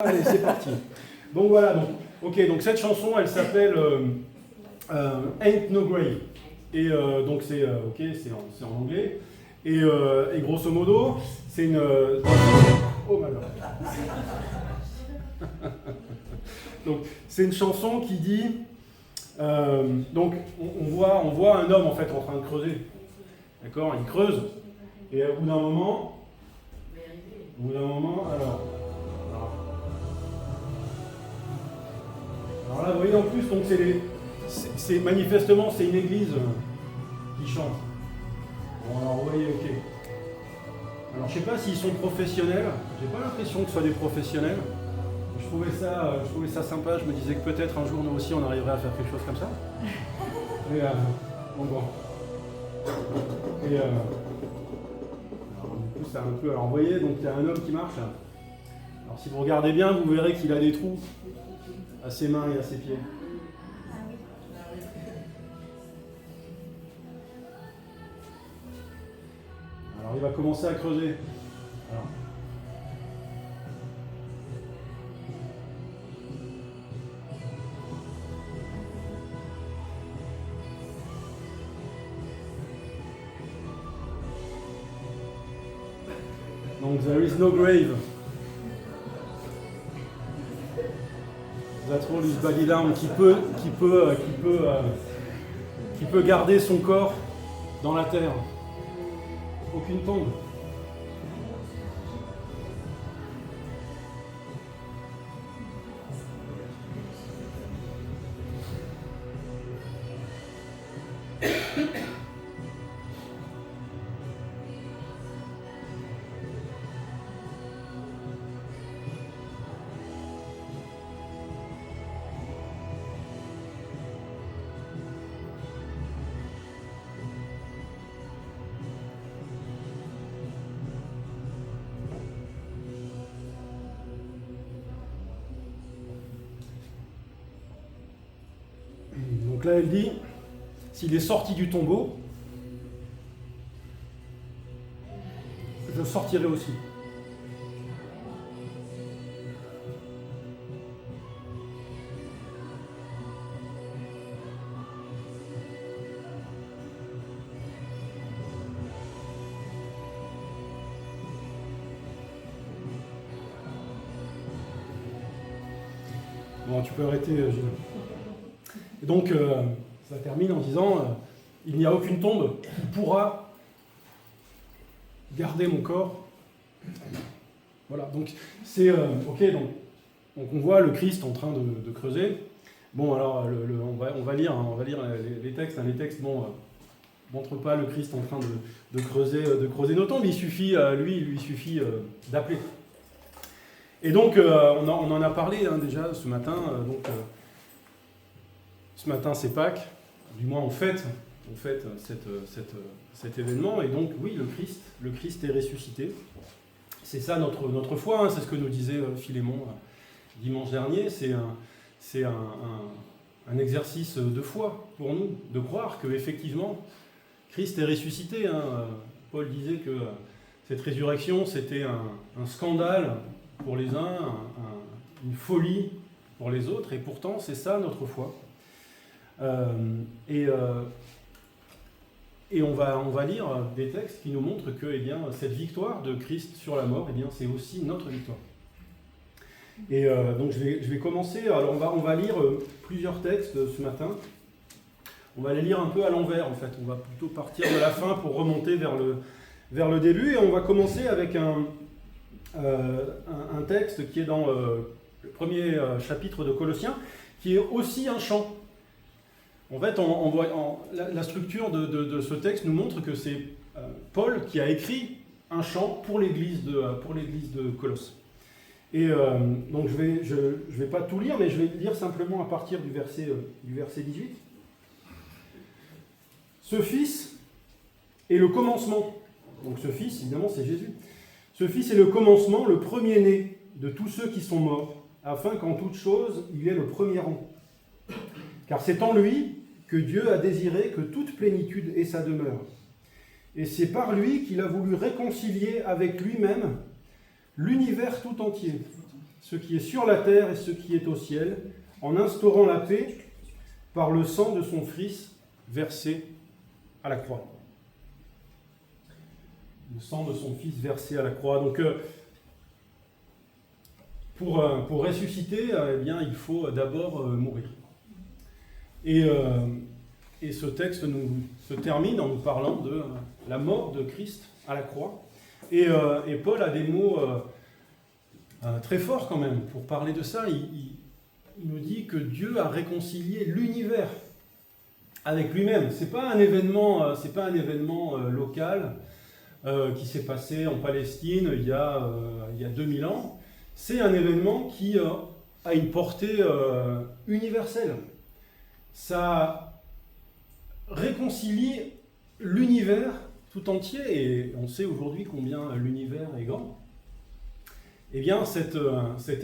Allez, c'est parti. Donc voilà, donc cette chanson, elle s'appelle Ain't No Grave. Et donc c'est c'est en anglais. Et grosso modo, c'est une... oh malheur. Donc c'est une chanson qui dit... donc on voit un homme en fait en train de creuser. D'accord? Il creuse. Et au bout d'un moment... Alors là, vous voyez en plus, donc c'est manifestement c'est une église qui chante. Bon alors vous voyez, ok. Alors je sais pas s'ils sont professionnels. J'ai pas l'impression que ce soit des professionnels. Je trouvais ça sympa. Je me disais que peut-être un jour nous aussi on arriverait à faire quelque chose comme ça. Et bon. Et alors, du coup c'est un peu. Alors vous voyez, donc il y a un homme qui marche. Alors si vous regardez bien, vous verrez qu'il a des trous à ses mains et à ses pieds. Alors il va commencer à creuser. Alors. Donc there is no grave. That all is body down, qui peut garder son corps dans la terre. Aucune tombe. Donc là, elle dit, s'il est sorti du tombeau, je sortirai aussi. Bon, tu peux arrêter, Gilles. Et donc, ça termine en disant il n'y a aucune tombe qui pourra garder mon corps. Voilà, donc c'est ok. Donc on voit le Christ en train de creuser. Bon, alors on va lire les textes. Les textes, montrent pas le Christ en train de creuser nos tombes. Il lui suffit d'appeler. Et donc on en a parlé déjà ce matin. Ce matin, c'est Pâques, du moins on fête cet événement, et donc oui, le Christ est ressuscité. C'est ça notre foi, c'est ce que nous disait Philémon dimanche dernier, c'est un exercice de foi pour nous, de croire qu'effectivement, Christ est ressuscité. Paul disait que cette résurrection, c'était un scandale pour les uns, une folie pour les autres, et pourtant, c'est ça notre foi. Et on va lire des textes qui nous montrent que cette victoire de Christ sur la mort, c'est aussi notre victoire. Et donc je vais commencer. Alors on va lire plusieurs textes ce matin. On va les lire un peu à l'envers en fait. On va plutôt partir de la fin pour remonter vers le début. Et on va commencer avec un texte qui est dans le premier chapitre de Colossiens, qui est aussi un chant. En fait, la structure de ce texte nous montre que c'est Paul qui a écrit un chant pour l'église de Colosse. Et donc je vais pas tout lire, mais je vais lire simplement à partir du verset 18. Ce Fils est le commencement. Donc ce Fils, évidemment, c'est Jésus. Ce Fils est le commencement, le premier-né de tous ceux qui sont morts, afin qu'en toute chose, il ait le premier rang. Car c'est en lui que Dieu a désiré que toute plénitude ait sa demeure. Et c'est par lui qu'il a voulu réconcilier avec lui-même l'univers tout entier, ce qui est sur la terre et ce qui est au ciel, en instaurant la paix par le sang de son Fils versé à la croix. Le sang de son Fils versé à la croix. Donc, pour ressusciter, eh bien, il faut d'abord mourir. Et ce texte se termine en nous parlant de la mort de Christ à la croix. Et Paul a des mots très forts quand même pour parler de ça. Il nous dit que Dieu a réconcilié l'univers avec lui-même. C'est pas un événement local qui s'est passé en Palestine il y a 2000 ans. C'est un événement qui a une portée universelle. Ça réconcilie l'univers tout entier, et on sait aujourd'hui combien l'univers est grand. Eh bien, cet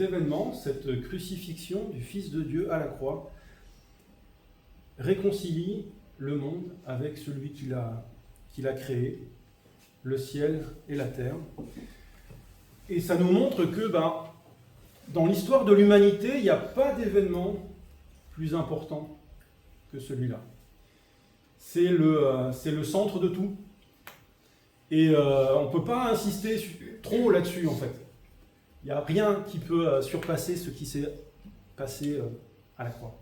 événement, cette crucifixion du Fils de Dieu à la croix, réconcilie le monde avec celui qu'il a créé, le ciel et la terre. Et ça nous montre que dans l'histoire de l'humanité, il n'y a pas d'événement plus important que celui-là. C'est le centre de tout. Et on ne peut pas insister trop là-dessus, en fait. Il n'y a rien qui peut surpasser ce qui s'est passé à la croix.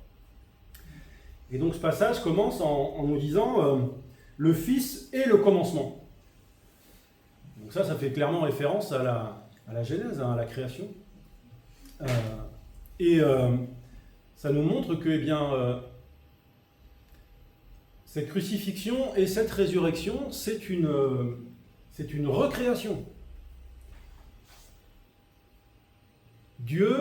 Et donc ce passage commence en nous disant le Fils est le commencement. Donc ça fait clairement référence à la Genèse, à la création. Ça nous montre que cette crucifixion et cette résurrection, c'est une recréation. Dieu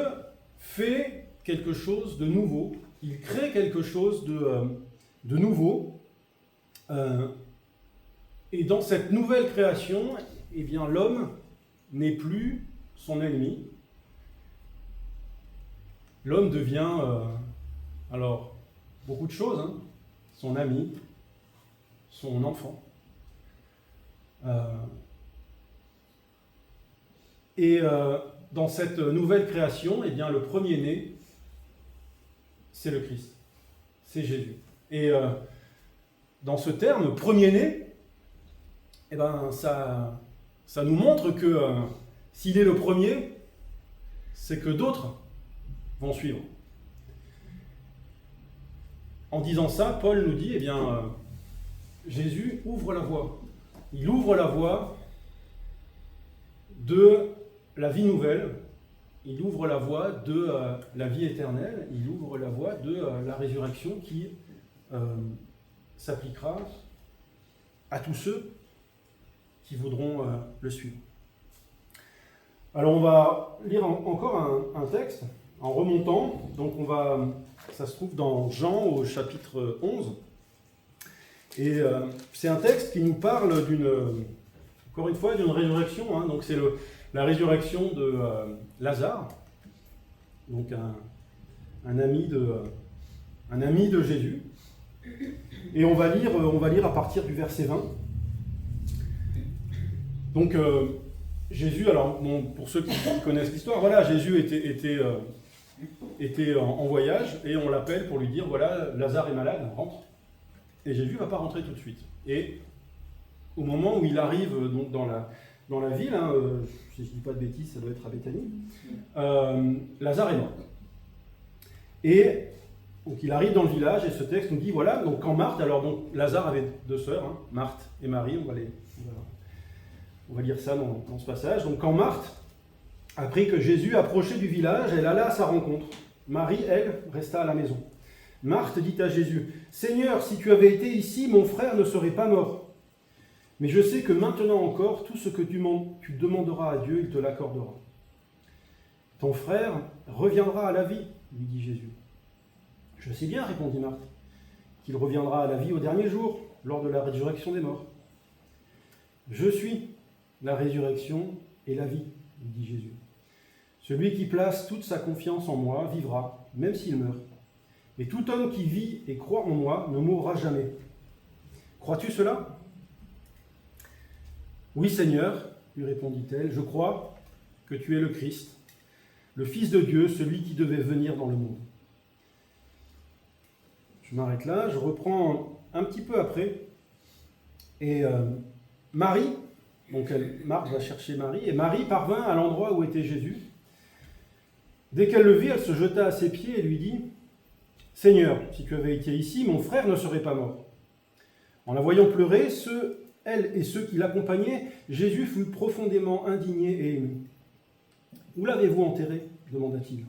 fait quelque chose de nouveau, il crée quelque chose de nouveau, et dans cette nouvelle création, l'homme n'est plus son ennemi. L'homme devient, beaucoup de choses, son ami, son enfant. Dans cette nouvelle création, le premier-né, c'est le Christ, c'est Jésus. Et dans ce terme, premier-né, ça nous montre que s'il est le premier, c'est que d'autres vont suivre. En disant ça, Paul nous dit, Jésus ouvre la voie. Il ouvre la voie de la vie nouvelle, il ouvre la voie de la vie éternelle, il ouvre la voie de la résurrection qui s'appliquera à tous ceux qui voudront le suivre. Alors on va lire encore un texte en remontant, donc ça se trouve dans Jean au chapitre 11, et c'est un texte qui nous parle encore une fois d'une résurrection, donc c'est la résurrection de Lazare, donc un ami de Jésus. Et on va lire à partir du verset 20. Donc Jésus, pour ceux qui connaissent l'histoire, Jésus était en voyage, et on l'appelle pour lui dire, Lazare est malade, rentre. Et Jésus ne va pas rentrer tout de suite. Et au moment où il arrive donc dans la ville, si je ne dis pas de bêtises, ça doit être à Béthanie, Lazare est mort. Et donc il arrive dans le village, et ce texte nous dit, donc quand Marthe, Lazare avait deux sœurs, Marthe et Marie, on va lire ça dans ce passage. Donc quand Marthe apprit que Jésus approchait du village, elle alla à sa rencontre. Marie, elle, resta à la maison. Marthe dit à Jésus, « Seigneur, si tu avais été ici, mon frère ne serait pas mort. Mais je sais que maintenant encore, tout ce que tu demanderas à Dieu, il te l'accordera. Ton frère reviendra à la vie, lui dit Jésus. Je sais bien, répondit Marthe, qu'il reviendra à la vie au dernier jour, lors de la résurrection des morts. Je suis la résurrection et la vie, lui dit Jésus. Celui qui place toute sa confiance en moi vivra, même s'il meurt. Et tout homme qui vit et croit en moi ne mourra jamais. Crois-tu cela ? Oui, Seigneur, lui répondit-elle, je crois que tu es le Christ, le Fils de Dieu, celui qui devait venir dans le monde. Je m'arrête là, je reprends un petit peu après. Et Marie, donc Marthe va chercher Marie, et Marie parvint à l'endroit où était Jésus. Dès qu'elle le vit, elle se jeta à ses pieds et lui dit « Seigneur, si tu avais été ici, mon frère ne serait pas mort. » En la voyant pleurer, elle et ceux qui l'accompagnaient, Jésus fut profondément indigné et ému. « Où l'avez-vous enterré ?» demanda-t-il.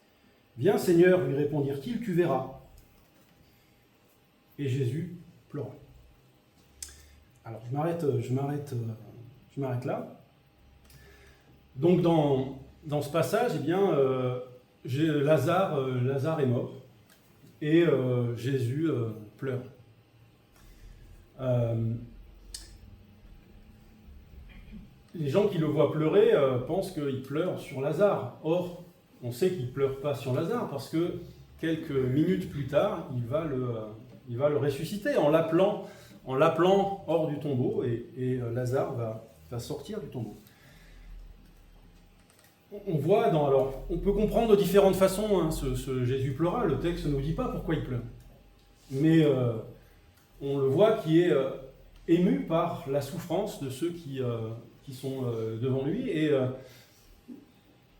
« Viens, Seigneur, lui répondirent-ils, tu verras. » Et Jésus pleura. Alors, je m'arrête là. Donc, dans ce passage, eh bien, Lazare est mort et Jésus pleure. Les gens qui le voient pleurer pensent qu'il pleure sur Lazare. Or, on sait qu'il ne pleure pas sur Lazare parce que quelques minutes plus tard, il va le ressusciter en l'appelant hors du tombeau et Lazare va sortir du tombeau. On voit alors, on peut comprendre de différentes façons hein, ce Jésus pleura. Le texte ne nous dit pas pourquoi il pleure. Mais on le voit qui est ému par la souffrance de ceux qui sont devant lui.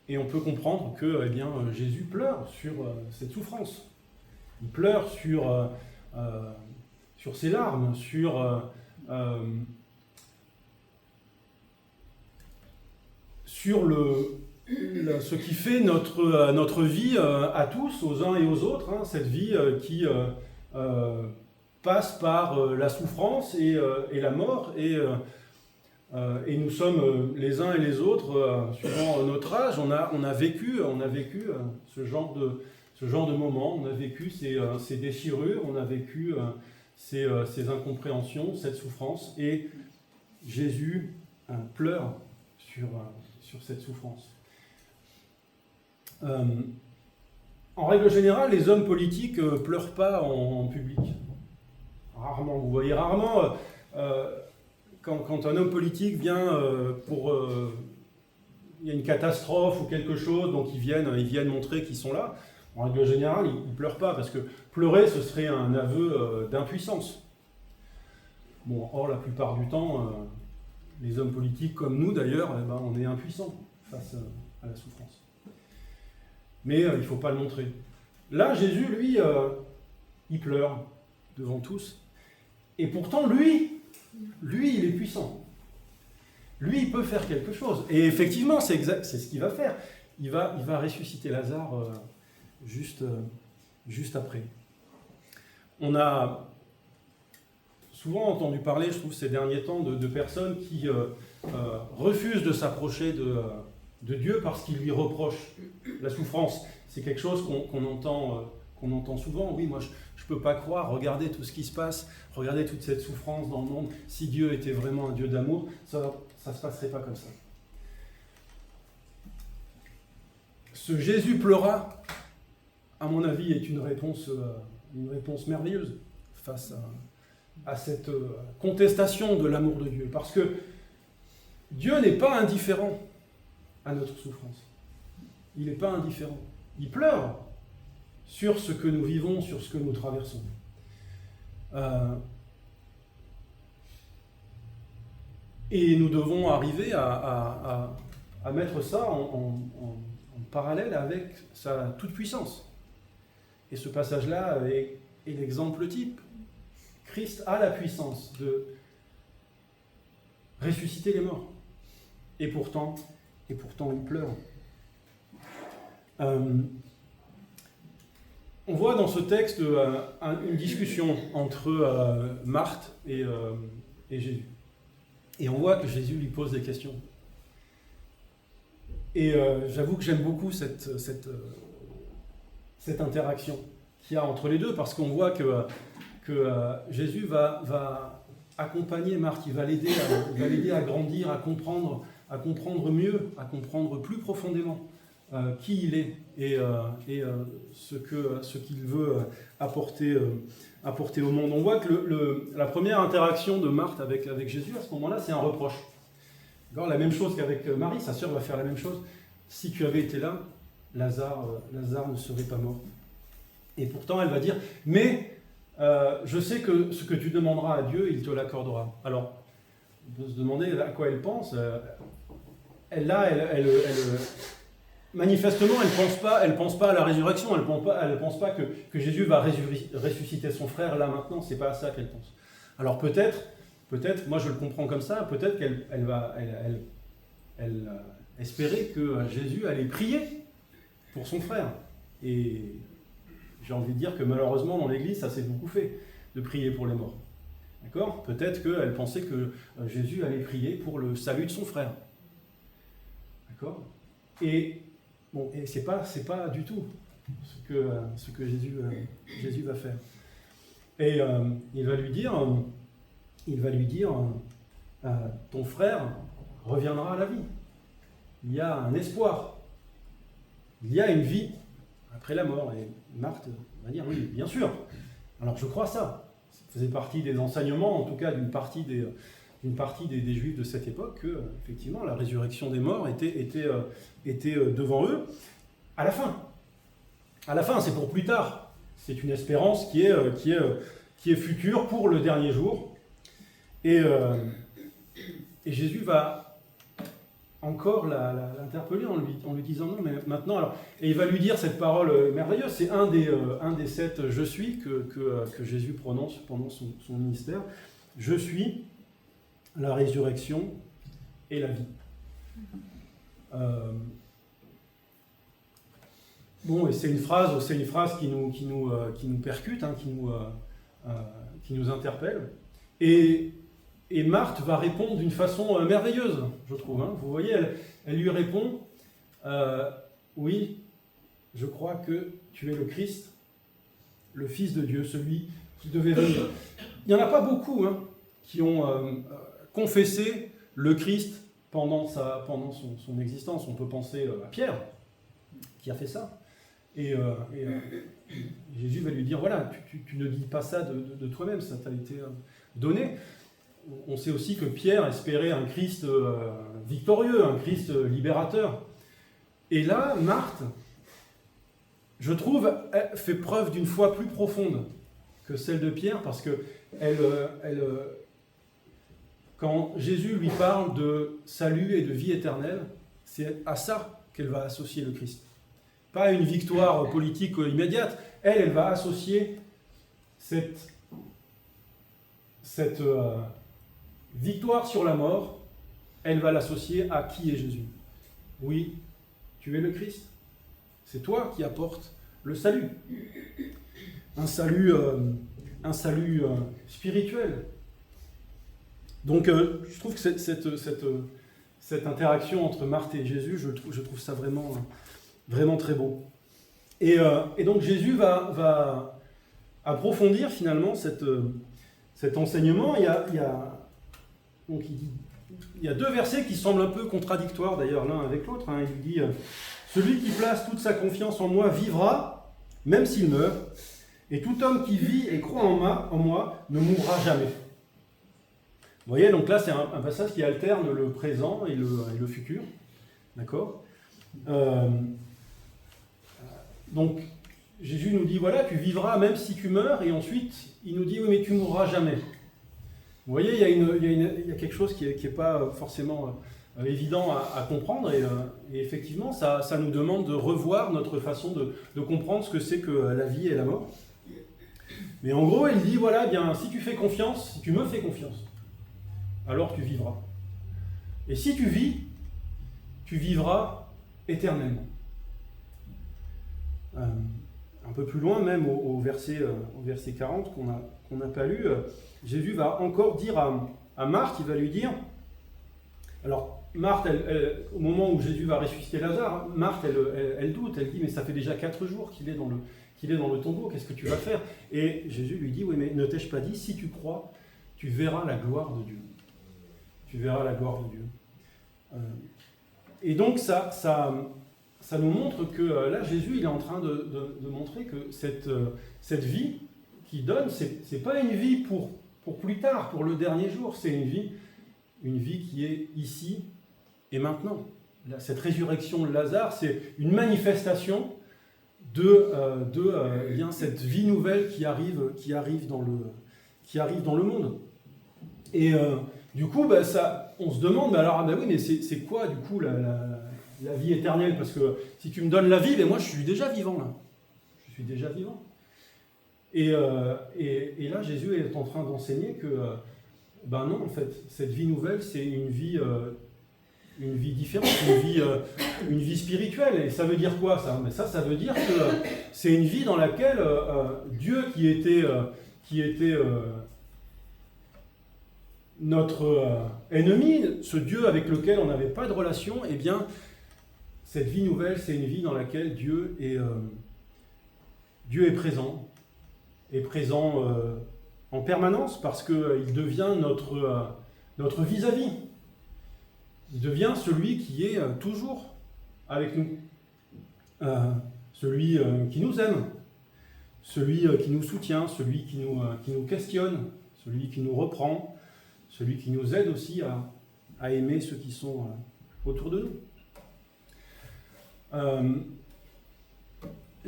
Et on peut comprendre que eh bien, Jésus pleure sur cette souffrance. Il pleure sur ses larmes, sur ce qui fait notre vie à tous, aux uns et aux autres, hein, cette vie qui passe par la souffrance et la mort, et nous sommes les uns et les autres, suivant notre âge, on a vécu ce genre de moments, on a vécu ces déchirures, on a vécu ces incompréhensions, cette souffrance, et Jésus pleure sur cette souffrance. En règle générale, les hommes politiques ne pleurent pas en public. Rarement, vous voyez rarement, quand un homme politique vient il y a une catastrophe ou quelque chose, donc ils viennent montrer qu'ils sont là. En règle générale, ils ne pleurent pas, parce que pleurer, ce serait un aveu d'impuissance. Bon, or, la plupart du temps, les hommes politiques, comme nous d'ailleurs, eh ben, on est impuissants face à la souffrance. Mais il ne faut pas le montrer. Là, Jésus, lui, il pleure devant tous. Et pourtant, lui, il est puissant. Lui, il peut faire quelque chose. Et effectivement, c'est ce qu'il va faire. Il va ressusciter Lazare juste après. On a souvent entendu parler, je trouve, ces derniers temps, de personnes qui refusent de s'approcher de Dieu parce qu'il lui reproche la souffrance. C'est quelque chose qu'on entend souvent. Oui, moi, je ne peux pas croire. Regardez tout ce qui se passe. Regardez toute cette souffrance dans le monde. Si Dieu était vraiment un Dieu d'amour, ça ne se passerait pas comme ça. Ce Jésus pleura, à mon avis, est une réponse merveilleuse face à cette contestation de l'amour de Dieu. Parce que Dieu n'est pas indifférent à notre souffrance. Il n'est pas indifférent. Il pleure sur ce que nous vivons, sur ce que nous traversons. Et nous devons arriver à mettre ça en parallèle avec sa toute-puissance. Et ce passage-là est l'exemple type. Christ a la puissance de ressusciter les morts. Et pourtant, il pleure. On voit dans ce texte une discussion entre Marthe et Jésus. Et on voit que Jésus lui pose des questions. Et j'avoue que j'aime beaucoup cette interaction qu'il y a entre les deux, parce qu'on voit que Jésus va accompagner Marthe, il va l'aider à grandir, à comprendre mieux, à comprendre plus profondément qui il est et ce qu'il veut apporter au monde. On voit que la première interaction de Marthe avec Jésus, à ce moment-là, c'est un reproche. Alors, la même chose qu'avec Marie, sa sœur va faire la même chose. Si tu avais été là, Lazare ne serait pas mort. Et pourtant, elle va dire, mais je sais que ce que tu demanderas à Dieu, il te l'accordera. Alors, on peut se demander à quoi elle pense. Manifestement, elle pense pas à la résurrection, elle pense pas que Jésus va ressusciter son frère là maintenant, c'est pas à ça qu'elle pense. Alors peut-être, moi je le comprends comme ça, peut-être qu'elle va espérer que Jésus allait prier pour son frère. Et j'ai envie de dire que malheureusement dans l'Église, ça s'est beaucoup fait, de prier pour les morts. D'accord ? Peut-être qu'elle pensait que Jésus allait prier pour le salut de son frère. D'accord ? Et bon, et c'est pas du tout ce que Jésus va faire. Et il va lui dire, ton frère reviendra à la vie. Il y a un espoir. Il y a une vie après la mort. Et Marthe va dire, oui, bien sûr. Alors je crois ça. Ça faisait partie des enseignements, en tout cas d'une partie des Juifs de cette époque, que effectivement la résurrection des morts était devant eux. À la fin, c'est pour plus tard. C'est une espérance qui est future pour le dernier jour. Et Jésus va encore l'interpeller en lui disant non, mais maintenant, alors, et il va lui dire cette parole merveilleuse. C'est un des 7 je suis que Jésus prononce pendant son ministère. Je suis la résurrection et la vie. Bon, et c'est une phrase qui nous percute, hein, qui nous interpelle. Et Marthe va répondre d'une façon merveilleuse, je trouve. Hein. Vous voyez, elle lui répond oui, je crois que tu es le Christ, le Fils de Dieu, celui qui devait venir. Il n'y en a pas beaucoup qui ont confessé le Christ pendant son existence. On peut penser à Pierre, qui a fait ça. Et Jésus va lui dire, voilà, tu ne dis pas ça de toi-même, ça t'a été donné. On sait aussi que Pierre espérait un Christ victorieux, un Christ libérateur. Et là, Marthe, je trouve, fait preuve d'une foi plus profonde que celle de Pierre, parce que quand Jésus lui parle de salut et de vie éternelle, c'est à ça qu'elle va associer le Christ. Pas à une victoire politique immédiate. Elle va associer cette victoire sur la mort, elle va l'associer à qui est Jésus. Oui, tu es le Christ. C'est toi qui apportes le salut. Un salut spirituel. Donc, je trouve que cette interaction entre Marthe et Jésus, je trouve ça vraiment très beau. Et donc, Jésus va approfondir finalement cet enseignement. Donc, il y a 2 versets qui semblent un peu contradictoires d'ailleurs l'un avec l'autre. Hein. Il dit « Celui qui place toute sa confiance en moi vivra, même s'il meurt, et tout homme qui vit et croit en moi ne mourra jamais. » Vous voyez, donc là c'est un passage qui alterne le présent et le futur. D'accord ? Donc Jésus nous dit, voilà, tu vivras même si tu meurs, et ensuite il nous dit, oui mais tu mourras jamais. Vous voyez, il y a quelque chose qui n'est pas forcément évident à comprendre, et effectivement, ça nous demande de revoir notre façon de comprendre ce que c'est que la vie et la mort. Mais en gros, il dit, voilà, bien, si tu fais confiance, si tu me fais confiance, alors tu vivras. Et si tu vis, tu vivras éternellement. Un peu plus loin, même au verset 40 qu'on n'a pas lu, Jésus va encore dire à Marthe, il va lui dire, alors Marthe, au moment où Jésus va ressusciter Lazare, Marthe, elle doute, elle dit, mais ça fait déjà 4 jours qu'il est dans le tombeau, qu'est-ce que tu vas faire? Et Jésus lui dit, oui, mais ne t'ai-je pas dit, si tu crois, tu verras la gloire de Dieu. Tu verras la gloire de Dieu. Et donc ça nous montre que là, Jésus, il est en train de montrer que cette vie qu'il donne, c'est pas une vie pour plus tard, pour le dernier jour, c'est une vie qui est ici et maintenant. cette résurrection de Lazare, c'est une manifestation de bien, cette vie nouvelle qui arrive dans le monde. Et du coup, on se demande, oui, mais c'est quoi du coup la vie éternelle? Parce que si tu me donnes la vie, moi je suis déjà vivant là. Je suis déjà vivant. Et là, Jésus est en train d'enseigner que, non, en fait, cette vie nouvelle, c'est une vie différente, une vie spirituelle. Et ça veut dire quoi, ça? Mais ça veut dire que c'est une vie dans laquelle Dieu, qui était notre ennemi, ce Dieu avec lequel on n'avait pas de relation, eh bien, cette vie nouvelle, c'est une vie dans laquelle Dieu est présent. Est présent en permanence, parce qu'il devient notre vis-à-vis. Il devient celui qui est toujours avec nous. Celui qui nous aime, celui qui nous soutient, celui qui nous questionne, celui qui nous reprend, celui qui nous aide aussi à aimer ceux qui sont autour de nous.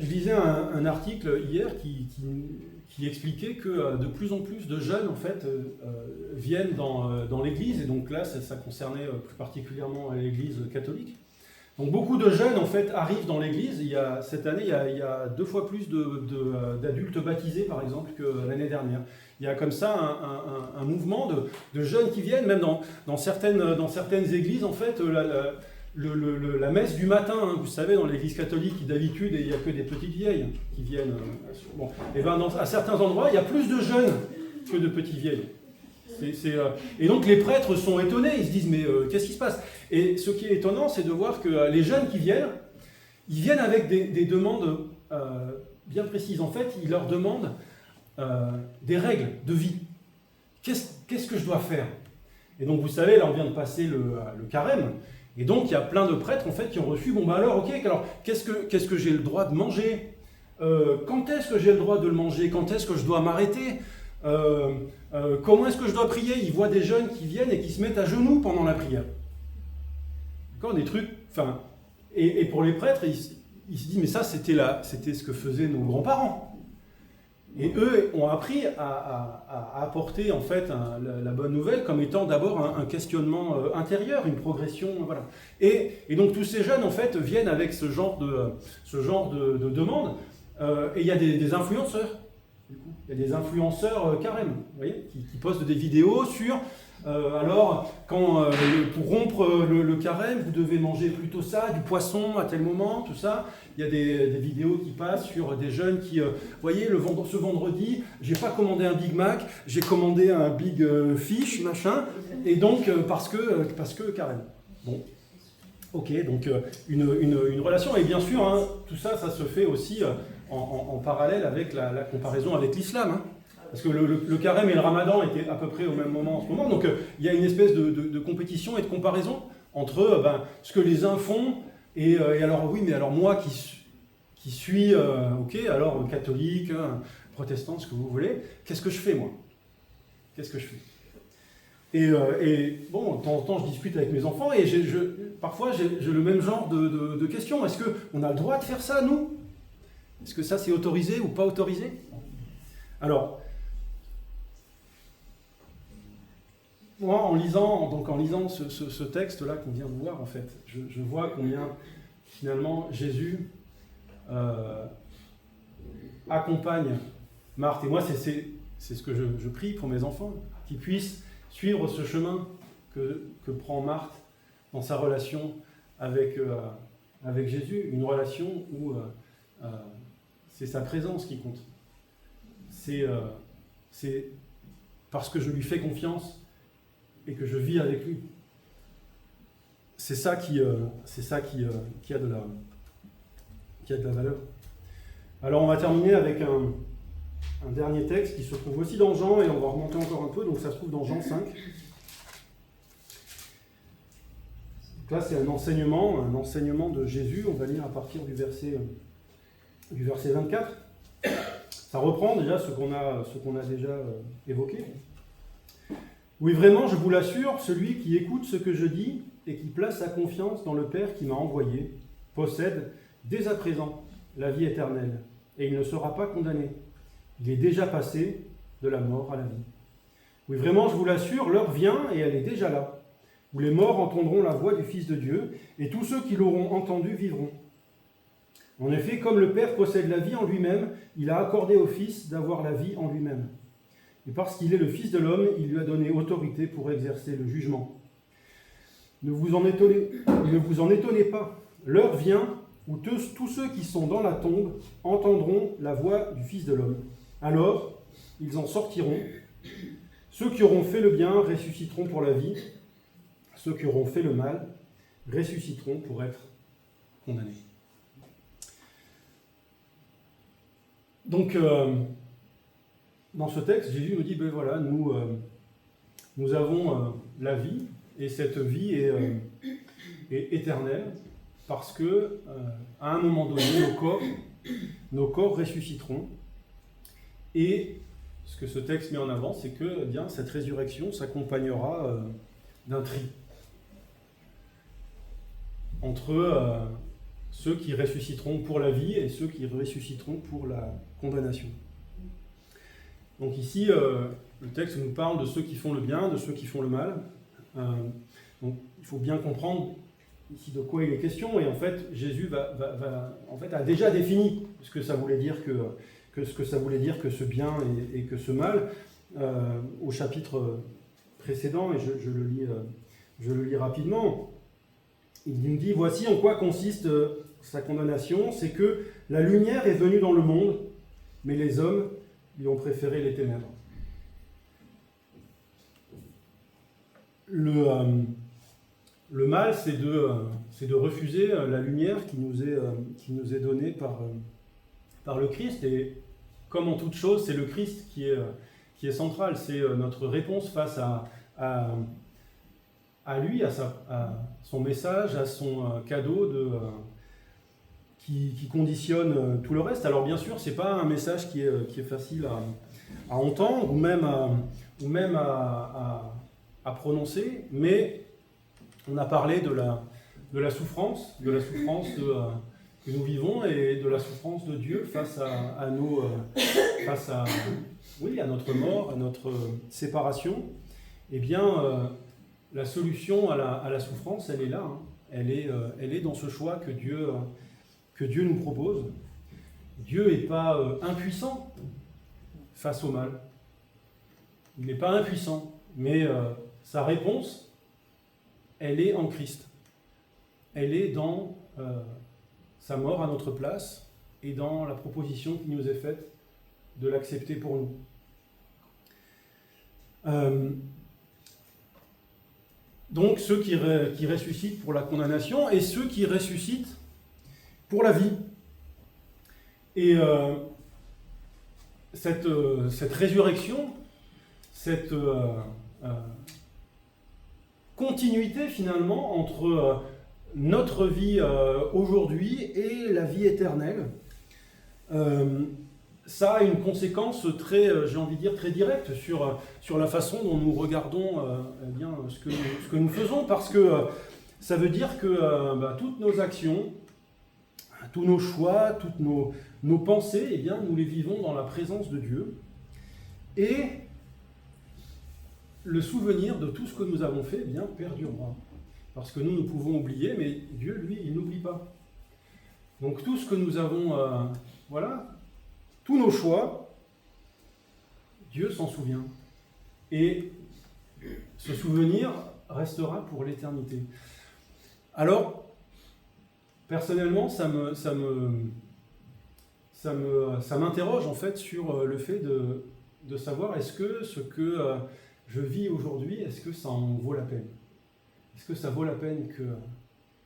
Je lisais un article hier qui expliquait que de plus en plus de jeunes en fait viennent dans l'Église, et donc là ça concernait plus particulièrement l'Église catholique. Donc beaucoup de jeunes en fait arrivent dans l'Église. Cette année il y a 2 fois plus d'adultes baptisés par exemple que l'année dernière. Il y a comme ça un mouvement de jeunes qui viennent, même dans certaines églises en fait. La messe du matin, vous savez, dans l'église catholique, d'habitude, il n'y a que des petites vieilles qui viennent. Bon. Et à certains endroits, il y a plus de jeunes que de petites vieilles. Et donc les prêtres sont étonnés, ils se disent, mais qu'est-ce qui se passe? Et ce qui est étonnant, c'est de voir que les jeunes qui viennent, ils viennent avec des demandes bien précises. En fait, ils leur demandent des règles de vie. Qu'est-ce que je dois faire? Et donc, vous savez, là, on vient de passer le carême. Et donc, il y a plein de prêtres, en fait, qui ont reçu, alors, qu'est-ce que j'ai le droit de manger? Quand est-ce que j'ai le droit de le manger? Quand est-ce que je dois m'arrêter? Comment est-ce que je dois prier? Ils voient des jeunes qui viennent et qui se mettent à genoux pendant la prière. D'accord, des trucs, et pour les prêtres, ils se disent, mais ça, c'était ce que faisaient nos grands-parents. Et eux ont appris à apporter en fait la bonne nouvelle comme étant d'abord un questionnement intérieur, une progression, voilà. Et donc tous ces jeunes en fait viennent avec ce genre de demande. Et il y a des influenceurs. Du coup, il y a des influenceurs carême, vous voyez, qui postent des vidéos sur alors pour rompre le carême, vous devez manger plutôt ça, du poisson à tel moment, tout ça. Il y a des vidéos qui passent sur des jeunes qui, vous voyez, ce vendredi, j'ai pas commandé un Big Mac, j'ai commandé un Big Fish, machin, et donc parce que carême. Bon, ok, donc une relation, et bien sûr, hein, tout ça se fait aussi en parallèle avec la comparaison avec l'islam, hein. Parce que le carême et le ramadan étaient à peu près au même moment en ce moment, donc il y a une espèce de compétition et de comparaison entre ce que les uns font, et alors oui, mais alors moi qui suis, alors catholique, protestant, ce que vous voulez, qu'est-ce que je fais moi? Qu'est-ce que je fais? Et bon, de temps en temps, je discute avec mes enfants, et parfois j'ai le même genre de questions. Est-ce qu'on a le droit de faire ça, nous? Est-ce que ça c'est autorisé ou pas autorisé? Alors, moi, en lisant ce texte-là qu'on vient de voir, en fait, je vois combien, finalement, Jésus accompagne Marthe. Et moi, c'est ce que je prie pour mes enfants, qu'ils puissent suivre ce chemin que prend Marthe dans sa relation avec Jésus, une relation où c'est sa présence qui compte. C'est parce que je lui fais confiance et que je vis avec lui. C'est ça qui a de la valeur. Alors on va terminer avec un dernier texte qui se trouve aussi dans Jean, et on va remonter encore un peu, donc ça se trouve dans Jean 5. Donc là c'est un enseignement de Jésus, on va lire à partir du verset 24. Ça reprend déjà ce qu'on a déjà évoqué. Oui, vraiment, je vous l'assure, celui qui écoute ce que je dis et qui place sa confiance dans le Père qui m'a envoyé possède dès à présent la vie éternelle, et il ne sera pas condamné. Il est déjà passé de la mort à la vie. Oui, vraiment, je vous l'assure, l'heure vient et elle est déjà là, où les morts entendront la voix du Fils de Dieu, et tous ceux qui l'auront entendu vivront. En effet, comme le Père possède la vie en lui-même, il a accordé au Fils d'avoir la vie en lui-même. Et parce qu'il est le Fils de l'homme, il lui a donné autorité pour exercer le jugement. Ne vous en étonnez pas. L'heure vient où tous ceux qui sont dans la tombe entendront la voix du Fils de l'homme. Alors, ils en sortiront. Ceux qui auront fait le bien ressusciteront pour la vie. Ceux qui auront fait le mal ressusciteront pour être condamnés. Donc, dans ce texte, Jésus nous dit, ben voilà, nous avons la vie, et cette vie est éternelle, parce que à un moment donné, nos corps ressusciteront. Et ce que ce texte met en avant, c'est que bien, cette résurrection s'accompagnera d'un tri entre ceux qui ressusciteront pour la vie et ceux qui ressusciteront pour la condamnation. Donc ici, le texte nous parle de ceux qui font le bien, de ceux qui font le mal. Donc il faut bien comprendre ici de quoi il est question, et en fait Jésus a déjà défini ce que ça voulait dire que ce bien et que ce mal au chapitre précédent, et je le lis rapidement. Il nous dit: voici en quoi consiste sa condamnation, c'est que la lumière est venue dans le monde, mais les hommes lui ont préféré les ténèbres. Le mal, c'est de refuser la lumière qui nous est donnée par le Christ. Et comme en toute chose, c'est le Christ qui est central. C'est notre réponse face à lui, à son message, à son cadeau qui conditionne tout le reste. Alors bien sûr, ce n'est pas un message qui est facile à entendre ou même à prononcer, mais on a parlé de la souffrance que nous vivons, et de la souffrance de Dieu face à notre mort, à notre séparation. Eh bien, la solution à la souffrance, elle est là. Hein. Elle est dans ce choix que Dieu nous propose. Dieu n'est pas impuissant face au mal. Il n'est pas impuissant, mais sa réponse, elle est en Christ. Elle est dans sa mort à notre place et dans la proposition qui nous est faite de l'accepter pour nous. Donc ceux qui ressuscitent pour la condamnation et ceux qui ressuscitent pour la vie. Et cette résurrection, cette continuité finalement entre notre vie aujourd'hui et la vie éternelle, ça a une conséquence très, j'ai envie de dire, très directe sur la façon dont nous regardons ce que nous faisons, parce que ça veut dire que toutes nos actions, tous nos choix, toutes nos pensées, eh bien, nous les vivons dans la présence de Dieu. Et le souvenir de tout ce que nous avons fait, eh bien, perdurera. Parce que nous pouvons oublier, mais Dieu, lui, il n'oublie pas. Donc tout ce que nous avons, tous nos choix, Dieu s'en souvient. Et ce souvenir restera pour l'éternité. Alors, personnellement, ça m'interroge en fait sur le fait de savoir, est-ce que ce que je vis aujourd'hui, est-ce que ça en vaut la peine? Est-ce que ça vaut la peine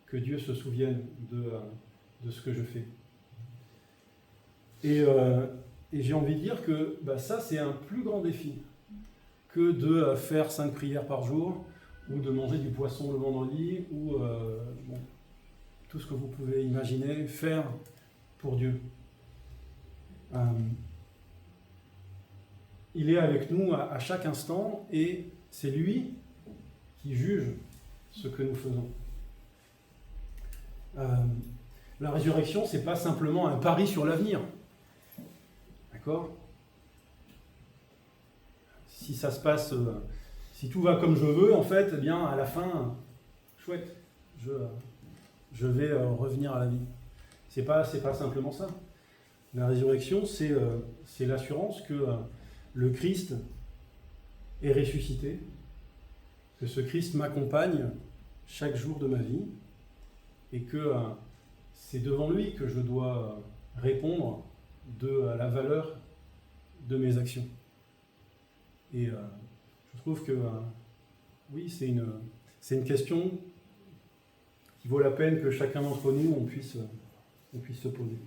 que Dieu se souvienne de ce que je fais? Et j'ai envie de dire que ça, c'est un plus grand défi que de faire 5 prières par jour, ou de manger du poisson le vendredi, ou tout ce que vous pouvez imaginer faire pour Dieu. Il est avec nous à chaque instant, et c'est lui qui juge ce que nous faisons. La résurrection, c'est pas simplement un pari sur l'avenir. D'accord ? Si ça se passe, si tout va comme je veux, en fait, eh bien, à la fin, chouette, je vais revenir à la vie. C'est pas simplement ça. La résurrection, c'est l'assurance que le Christ est ressuscité, que ce Christ m'accompagne chaque jour de ma vie, et que c'est devant lui que je dois répondre de la valeur de mes actions. Et je trouve que oui, c'est une question qui vaut la peine que chacun d'entre nous on puisse se poser.